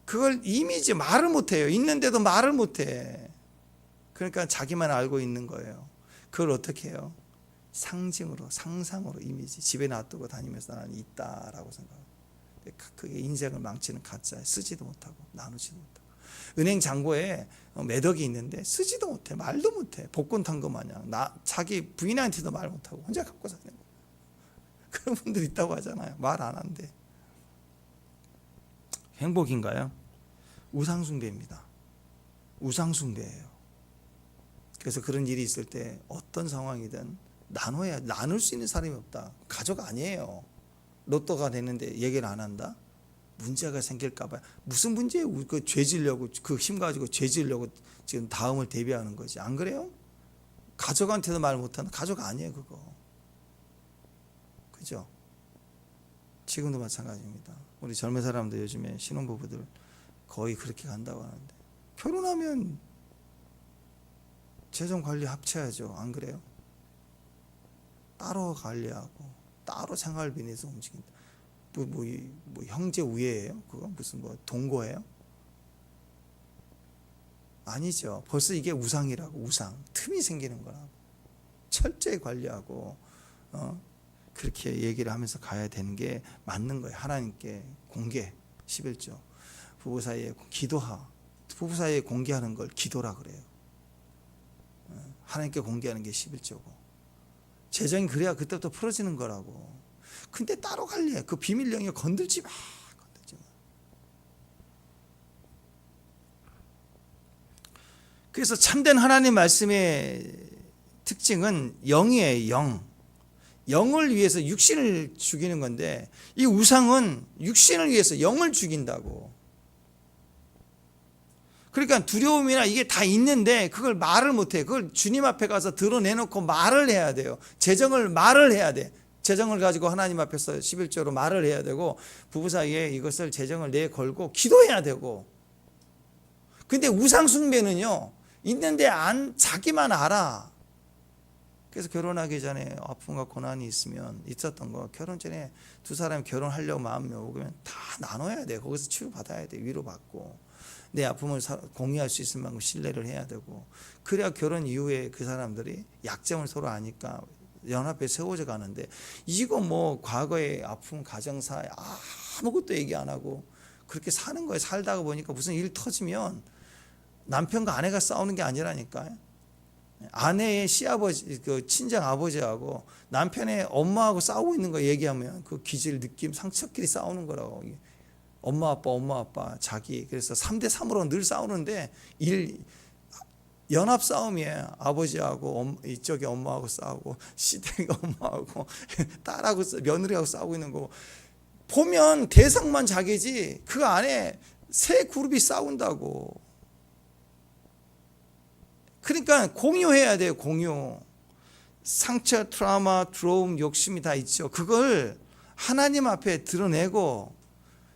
그걸 이미지 말을 못해요. 있는데도 말을 못해. 그러니까 자기만 알고 있는 거예요. 그걸 어떻게 해요? 상징으로, 상상으로, 이미지. 집에 놔두고 다니면서 나는 있다라고 생각해요. 그게 인생을 망치는 가짜예요. 쓰지도 못하고 나누지도 못하고. 은행 잔고에 매덕이 있는데 쓰지도 못해. 말도 못해. 복권 탄 거 마냥 자기 부인한테도 말 못하고 혼자 갖고 사는 거예요. 그런 분들 있다고 하잖아요. 말 안 한대. 행복인가요? 우상숭배입니다. 우상숭배예요. 그래서 그런 일이 있을 때 어떤 상황이든 나눌 수 있는 사람이 없다. 가족 아니에요. 로또가 됐는데 얘기를 안 한다? 문제가 생길까봐. 무슨 문제예요? 그 죄지려고, 그 힘 가지고 죄지려고 지금 다음을 대비하는 거지. 안 그래요? 가족한테도 말 못하는 가족 아니에요, 그거. 그죠? 지금도 마찬가지입니다. 우리 젊은 사람들 요즘에 신혼부부들 거의 그렇게 간다고 하는데, 결혼하면 재정 관리 합쳐야죠. 안 그래요? 따로 관리하고 따로 생활비 내서 움직인다. 뭐 형제 우애예요? 그거 무슨 뭐 동거예요? 아니죠. 벌써 이게 우상이라고. 우상 틈이 생기는 거라고. 철저히 관리하고 그렇게 얘기를 하면서 가야 되는 게 맞는 거예요. 하나님께 공개 11조. 부부 사이에 부부 사이에 공개하는 걸 기도라 그래요. 하나님께 공개하는 게 11조고. 재정이 그래야 그때부터 풀어지는 거라고. 근데 따로 관리해. 그 비밀 영역 건들지 마. 그래서 참된 하나님 말씀의 특징은 영이에요. 영을 위해서 육신을 죽이는 건데, 이 우상은 육신을 위해서 영을 죽인다고. 그러니까 두려움이나 이게 다 있는데 그걸 말을 못해. 그걸 주님 앞에 가서 드러내놓고 말을 해야 돼요. 재정을 말을 해야 돼. 재정을 가지고 하나님 앞에서 11조로 말을 해야 되고, 부부 사이에 이것을 재정을 내걸고 기도해야 되고. 근데 우상 숭배는요, 있는데 자기만 알아. 그래서 결혼하기 전에 아픔과 고난이 있었던 거, 결혼 전에 두 사람이 결혼하려고 마음이 오면 다 나눠야 돼. 거기서 치유받아야 돼. 위로받고. 내 아픔을 공유할 수 있을 만큼 신뢰를 해야 되고. 그래야 결혼 이후에 그 사람들이 약점을 서로 아니까 연합에 세워져 가는데, 이거 뭐 과거의 아픔, 가정사 아무것도 얘기 안 하고 그렇게 사는 거예요. 살다가 보니까 무슨 일 터지면 남편과 아내가 싸우는 게 아니라니까요. 아내의 시아버지, 그 친정 아버지하고 남편의 엄마하고 싸우고 있는 거 얘기하면 그 기질, 느낌, 상처끼리 싸우는 거라고. 엄마 아빠 자기. 그래서 3대3으로 늘 싸우는데 연합 싸움이에요. 아버지하고 이쪽에 엄마하고 싸우고, 시댁 엄마하고 딸하고 며느리하고 싸우고 있는 거고. 보면 대상만 자기지 그 안에 세 그룹이 싸운다고. 그러니까 공유해야 돼요. 공유. 상처, 트라우마, 두려움, 욕심이 다 있죠. 그걸 하나님 앞에 드러내고,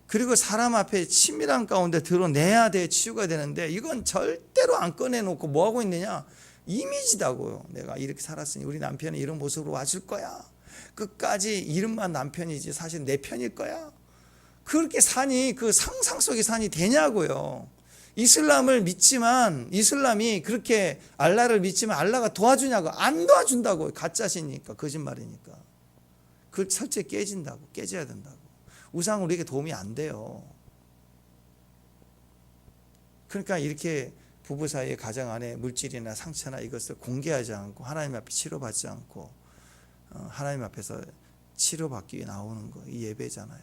그리고 사람 앞에 친밀한 가운데 드러내야 돼. 치유가 되는데, 이건 절대로 안 꺼내놓고 뭐 하고 있느냐? 이미지다고요. 내가 이렇게 살았으니 우리 남편이 이런 모습으로 와줄 거야. 끝까지 이름만 남편이지 사실 내 편일 거야. 그렇게 사니, 그 상상 속의 산이 되냐고요. 이슬람을 믿지만, 이슬람이 그렇게 알라를 믿지만 알라가 도와주냐고. 안 도와준다고. 가짜시니까, 거짓말이니까. 그걸 철저히 깨져야 된다고. 우상은 우리에게 도움이 안 돼요. 그러니까 이렇게 부부 사이의 가정 안에 물질이나 상처나 이것을 공개하지 않고 하나님 앞에 치료받지 않고 하나님 앞에서 치료받기 위해 나오는 거, 이 예배잖아요.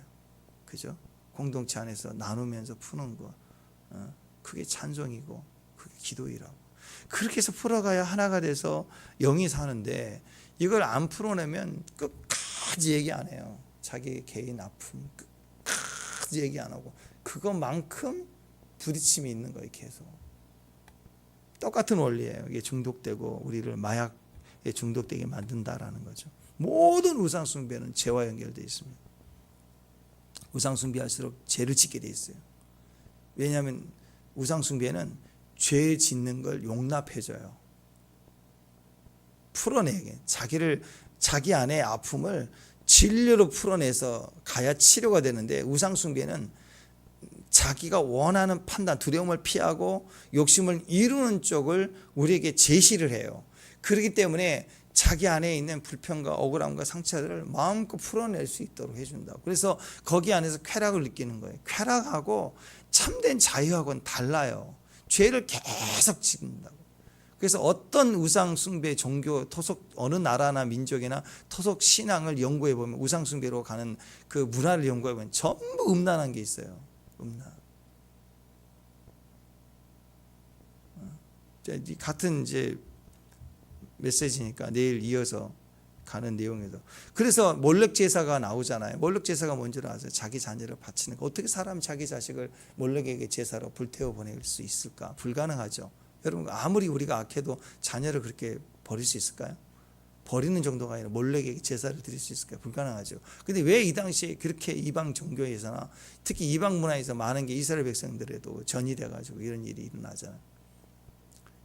그죠? 공동체 안에서 나누면서 푸는 거, 그게 찬송이고 그게 그게 기도이라고. 그렇게 해서 풀어가야 하나가 돼서 영이 사는데, 이걸 안 풀어내면 끝까지 얘기 안 해요. 자기 개인 아픔 끝까지 얘기 안 하고, 그것만큼 부딪힘이 있는 거예요. 계속 똑같은 원리예요. 이게 중독되고 우리를 마약에 중독되게 만든다라는 거죠. 모든 우상 숭배는 죄와 연결되어 있습니다. 우상 숭배할수록 죄를 짓게 돼 있어요. 왜냐하면 우상 숭배는 죄 짓는 걸 용납해줘요. 풀어내게, 자기 안의 아픔을 진료로 풀어내서 가야 치료가 되는데, 우상 숭배는 자기가 원하는 판단, 두려움을 피하고 욕심을 이루는 쪽을 우리에게 제시를 해요. 그렇기 때문에 자기 안에 있는 불평과 억울함과 상처들을 마음껏 풀어낼 수 있도록 해준다고. 그래서 거기 안에서 쾌락을 느끼는 거예요. 쾌락하고 참된 자유하고는 달라요. 죄를 계속 짓는다고. 그래서 어떤 우상 숭배 종교, 토속 어느 나라나 민족이나 토속 신앙을 연구해 보면, 우상 숭배로 가는 그 문화를 연구해 보면 전부 음란한 게 있어요. 음란. 같은 이제 메시지니까 내일 이어서 가는 내용에도, 그래서 몰렉 제사가 나오잖아요. 몰렉 제사가 뭔지 아세요? 자기 자녀를 바치는 거. 어떻게 사람이 자기 자식을 몰렉에게 제사로 불태워 보낼 수 있을까? 불가능하죠. 여러분, 아무리 우리가 악해도 자녀를 그렇게 버릴 수 있을까요? 버리는 정도가 아니라 몰렉에게 제사를 드릴 수 있을까요? 불가능하죠. 근데 왜 이 당시에 그렇게 이방 종교에서나 특히 이방 문화에서 많은 게 이스라엘 백성들에도 전이돼 가지고 이런 일이 일어나잖아요.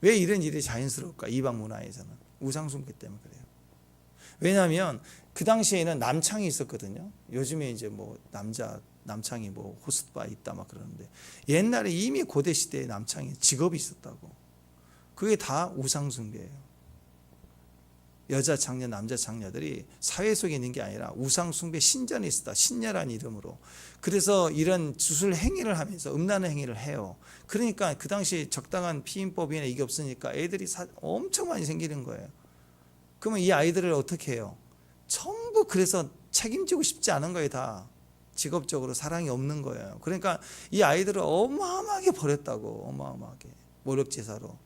왜 이런 일이 자연스러울까? 이방 문화에서는 우상 숭배 때문에 그래요. 왜냐하면 그 당시에는 남창이 있었거든요. 요즘에 이제 뭐 남창이 뭐 호스바 있다 막 그러는데, 옛날에 이미 고대 시대에 남창이 직업이 있었다고. 그게 다 우상 숭배예요. 여자 장녀, 남자 장녀들이 사회 속에 있는 게 아니라 우상 숭배 신전에 있었다. 신녀란 이름으로. 그래서 이런 주술 행위를 하면서 음란한 행위를 해요. 그러니까 그 당시 적당한 피임법이나 이게 없으니까 애들이 엄청 많이 생기는 거예요. 그러면 이 아이들을 어떻게 해요? 전부 그래서 책임지고 싶지 않은 거예요. 다 직업적으로 사랑이 없는 거예요. 그러니까 이 아이들을 어마어마하게 버렸다고. 어마어마하게 모욕 제사로.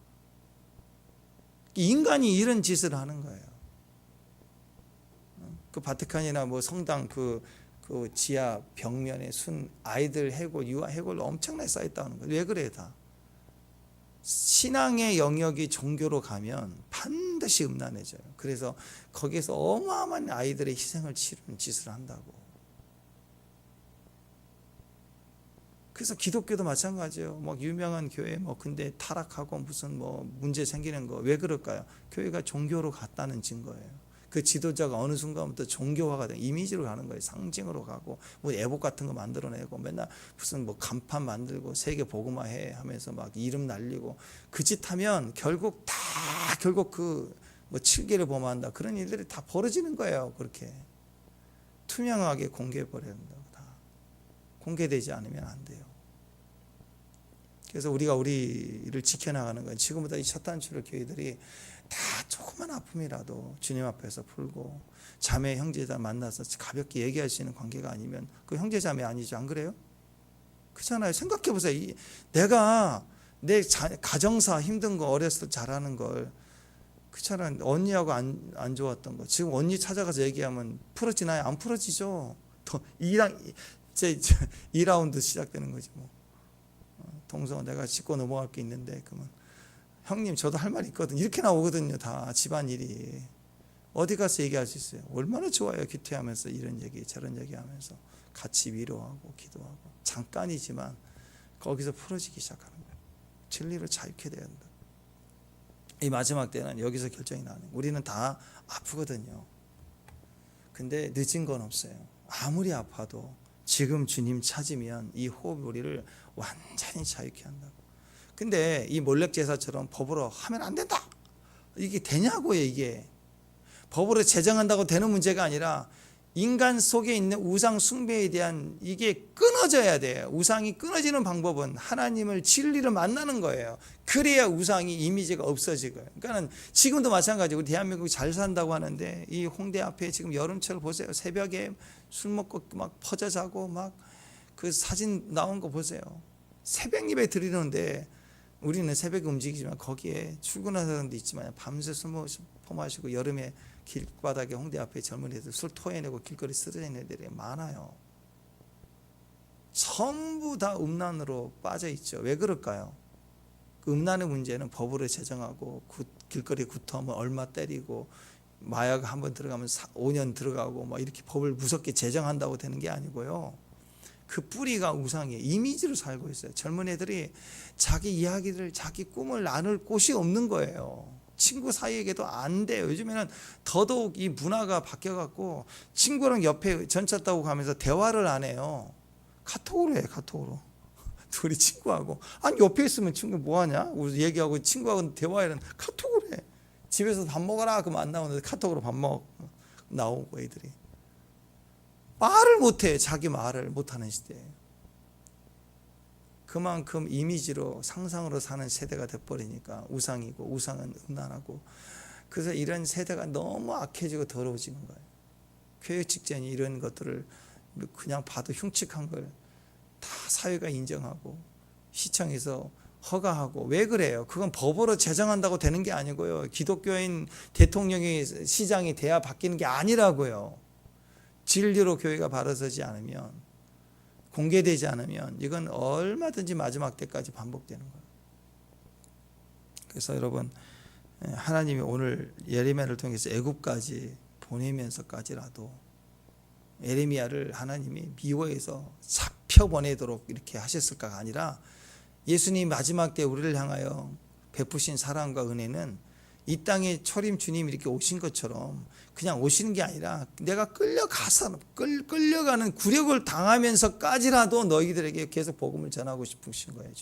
인간이 이런 짓을 하는 거예요. 그 바티칸이나 뭐 성당 그 지하 벽면에 순 아이들 해골, 유아 해골 엄청나게 쌓였다는 거예요. 왜 그래요? 다 신앙의 영역이 종교로 가면 반드시 음란해져요. 그래서 거기에서 어마어마한 아이들의 희생을 치르는 짓을 한다고. 그래서 기독교도 마찬가지예요. 뭐 유명한 교회 뭐 근데 타락하고 무슨 뭐 문제 생기는 거 왜 그럴까요? 교회가 종교로 갔다는 증거예요. 그 지도자가 어느 순간부터 종교화가 된 이미지로 가는 거예요. 상징으로 가고 뭐 애복 같은 거 만들어내고 맨날 무슨 뭐 간판 만들고 세계 복음화해 하면서 막 이름 날리고 그 짓 하면 결국 그 뭐 7계를 범한다 그런 일들이 다 벌어지는 거예요. 그렇게 투명하게 공개해 버려야 된다고. 다 공개되지 않으면 안 돼요. 그래서 우리가 우리를 지켜나가는 건 지금보다 이 첫 단추를 교회들이 다 조그만 아픔이라도 주님 앞에서 풀고 자매 형제자 만나서 가볍게 얘기할 수 있는 관계가 아니면 그 형제 자매 아니죠. 안 그래요? 그렇잖아요. 생각해 보세요. 내가 내 가정사 힘든 거 어렸을 때 잘하는 걸 그렇잖아요. 언니하고 안 좋았던 거 지금 언니 찾아가서 얘기하면 풀어지나요? 안 풀어지죠. 더 2라운드 시작되는 거지 뭐. 동서 내가 짚고 넘어갈 게 있는데 그러면 형님 저도 할 말 있거든. 이렇게 나오거든요. 다 집안일이. 어디 가서 얘기할 수 있어요. 얼마나 좋아요. 귀퇴하면서 이런 얘기 저런 얘기하면서 같이 위로하고 기도하고 잠깐이지만 거기서 풀어지기 시작하는 거예요. 진리를 자유케 돼야 한다. 이 마지막 때는 여기서 결정이 나는 거예요. 우리는 다 아프거든요. 근데 늦은 건 없어요. 아무리 아파도 지금 주님 찾으면 이 호흡이 우리를 완전히 자유케 한다고. 근데 이 몰렉 제사처럼 법으로 하면 안 된다. 이게 되냐고요. 이게 법으로 제정한다고 되는 문제가 아니라 인간 속에 있는 우상 숭배에 대한 이게 끊어져야 돼요. 우상이 끊어지는 방법은 하나님을 진리를 만나는 거예요. 그래야 우상이 이미지가 없어지고요. 그러니까는 지금도 마찬가지고 대한민국이 잘 산다고 하는데 이 홍대 앞에 지금 여름철 보세요. 새벽에 술 먹고 막 퍼져 자고 막 그 사진 나온 거 보세요. 새벽 예배 드리는데 우리는 새벽에 움직이지만 거기에 출근하는 사람도 있지만 밤새 술 퍼마시고 여름에 길바닥에 홍대 앞에 젊은이들 술 토해내고 길거리 쓰러져 있는 애들이 많아요. 전부 다 음란으로 빠져 있죠. 왜 그럴까요? 그 음란의 문제는 법으로 제정하고 길거리 구토하면 얼마 때리고 마약 한번 들어가면 5년 들어가고 막 이렇게 법을 무섭게 제정한다고 되는 게 아니고요. 그 뿌리가 우상이에요. 이미지로 살고 있어요. 젊은 애들이 자기 이야기를, 자기 꿈을 나눌 곳이 없는 거예요. 친구 사이에게도 안 돼요. 요즘에는 더더욱 이 문화가 바뀌어갖고 친구랑 옆에 전차 타고 가면서 대화를 안 해요. 카톡으로 해요. 카톡으로. 둘이 친구하고. 아니 옆에 있으면 친구 뭐하냐? 얘기하고 친구하고 대화하는 카톡으로 해. 집에서 밥 먹어라 그러면 안 나오는데 카톡으로 밥 먹 나오고 애들이. 말을 못해. 자기 말을 못하는 시대예요. 그만큼 이미지로 상상으로 사는 세대가 돼버리니까 우상이고 우상은 음란하고 그래서 이런 세대가 너무 악해지고 더러워지는 거예요. 교회 직전이 이런 것들을 그냥 봐도 흉측한 걸 다 사회가 인정하고 시청에서 허가하고 왜 그래요? 그건 법으로 제정한다고 되는 게 아니고요. 기독교인 대통령이 시장이 돼야 바뀌는 게 아니라고요. 진리로 교회가 바로서지 않으면 공개되지 않으면 이건 얼마든지 마지막 때까지 반복되는 거예요. 그래서 여러분 하나님이 오늘 예레미야를 통해서 애굽까지 보내면서까지라도 예레미야를 하나님이 미워해서 잡혀 보내도록 이렇게 하셨을까가 아니라 예수님 마지막 때 우리를 향하여 베푸신 사랑과 은혜는 이 땅에 초림 주님 이렇게 오신 것처럼 그냥 오시는 게 아니라 내가 끌려가는 굴욕을 당하면서까지라도 너희들에게 계속 복음을 전하고 싶으신 거예요.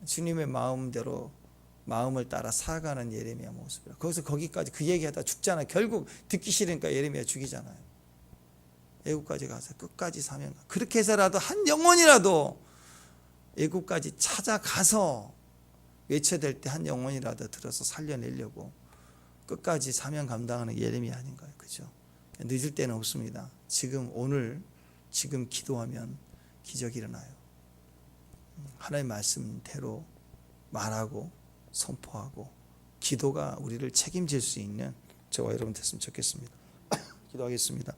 주님의 마음대로 마음을 따라 살아가는 예레미야 모습이라. 거기서 거기까지 그 얘기하다 죽잖아요. 결국 듣기 싫으니까 예레미야 죽이잖아요. 애국까지 가서 끝까지 사명. 그렇게 해서라도 한 영혼이라도 애국까지 찾아가서 외쳐댈 때 한 영혼이라도 들어서 살려내려고 끝까지 사명 감당하는 예레미야 아닌가요? 그죠? 늦을 때는 없습니다. 지금 오늘 지금 기도하면 기적이 일어나요. 하나님의 말씀대로 말하고 선포하고 기도가 우리를 책임질 수 있는 저와 여러분 됐으면 좋겠습니다. 기도하겠습니다.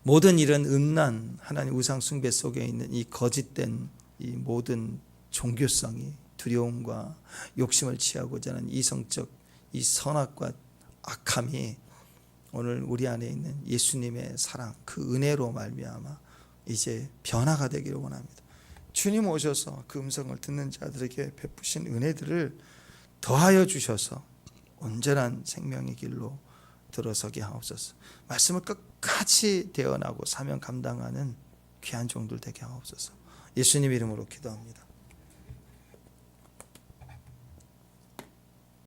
모든 이런 음란 하나님 우상 숭배 속에 있는 이 거짓된 이 모든 종교성이 두려움과 욕심을 취하고자 하는 이성적 이 선악과 악함이 오늘 우리 안에 있는 예수님의 사랑 그 은혜로 말미암아 이제 변화가 되기를 원합니다. 주님 오셔서 그 음성을 듣는 자들에게 베푸신 은혜들을 더하여 주셔서 온전한 생명의 길로 들어서게 하옵소서. 말씀을 끝까지 대언하고 사명 감당하는 귀한 종들 되게 하옵소서. 예수님 이름으로 기도합니다.